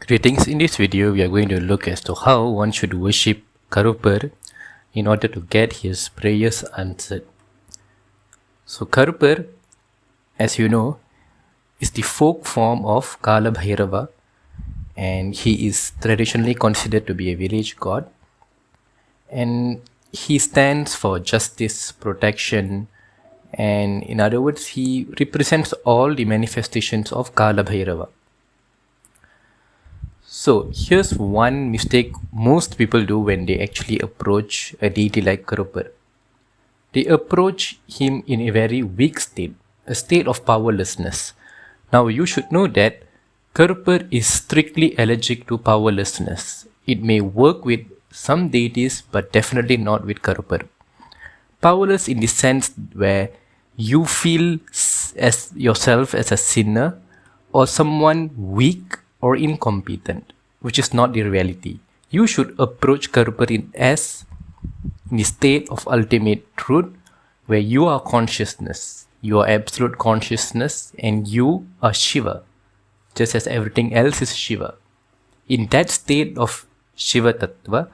Greetings. In this video, we are going to look as to how one should worship Karuppar in order to get his prayers answered. So Karuppar, as you know, is the folk form of Kala Bhairava, and he is traditionally considered to be a village god, and he stands for justice, protection, and in other words, he represents all the manifestations of Kala Bhairava. So here's one mistake most people do when they actually approach a deity like Karuppar. They approach him in a very weak state, a state of powerlessness. Now you should know that Karuppar is strictly allergic to powerlessness. It may work with some deities, but definitely not with Karuppar. Powerless in the sense where you feel as yourself as a sinner or someone weak or incompetent, which is not the reality. You should approach Karuppar in the state of ultimate truth, where you are consciousness, you are absolute consciousness, and you are Shiva, just as everything else is Shiva. In that state of Shiva Tattva,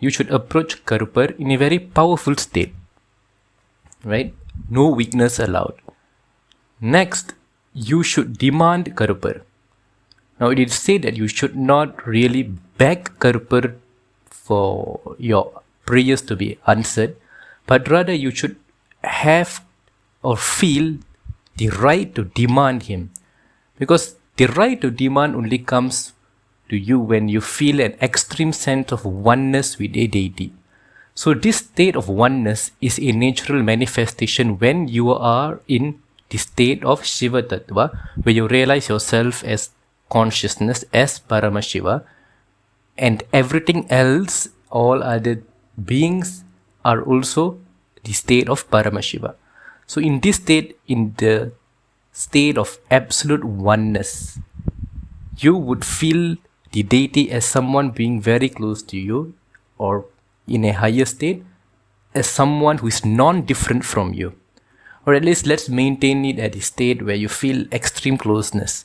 you should approach Karuppar in a very powerful state, right? No weakness allowed. Next, you should demand Karuppar. Now it is said that you should not really beg Karuppar for your prayers to be answered, but rather you should have or feel the right to demand him. Because the right to demand only comes to you when you feel an extreme sense of oneness with a deity. So this state of oneness is a natural manifestation when you are in the state of Shiva Tattva, where you realize yourself as consciousness, as Paramashiva, and everything else, all other beings are also the state of Paramashiva. So in this state, in the state of absolute oneness, you would feel the deity as someone being very close to you, or in a higher state, as someone who is non-different from you. Or at least let's maintain it at a state where you feel extreme closeness,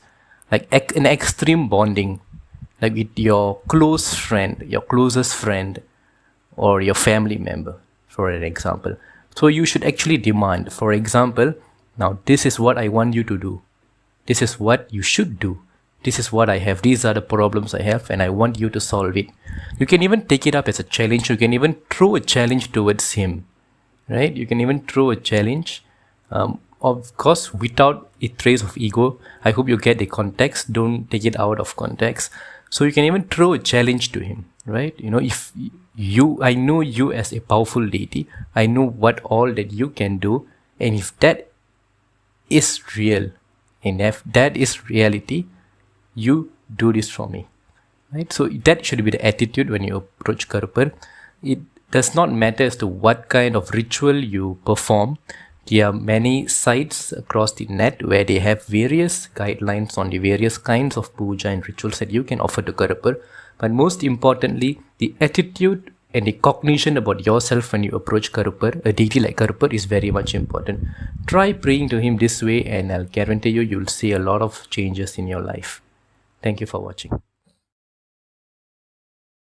like an extreme bonding, like with your close friend, your closest friend, or your family member, for an example. So you should actually demand, for example, now this is what I want you to do. This is what you should do. This is what I have. These are the problems I have, and I want you to solve it. You can even take it up as a challenge. You can even throw a challenge towards him, right? You can even throw a challenge. Of course, without a trace of ego. I hope you get the context. Don't take it out of context. So you can even throw a challenge to him, right? You know, if I know you as a powerful deity, I know what all that you can do, and if that is real, and if that is reality, you do this for me, right? So that should be the attitude when you approach Karuppar. It does not matter as to what kind of ritual you perform. There are many sites across the net where they have various guidelines on the various kinds of puja and rituals that you can offer to Karuppar. But most importantly, the attitude and the cognition about yourself when you approach Karuppar, a deity like Karuppar, is very much important. Try praying to him this way, and I'll guarantee you'll see a lot of changes in your life. Thank you for watching.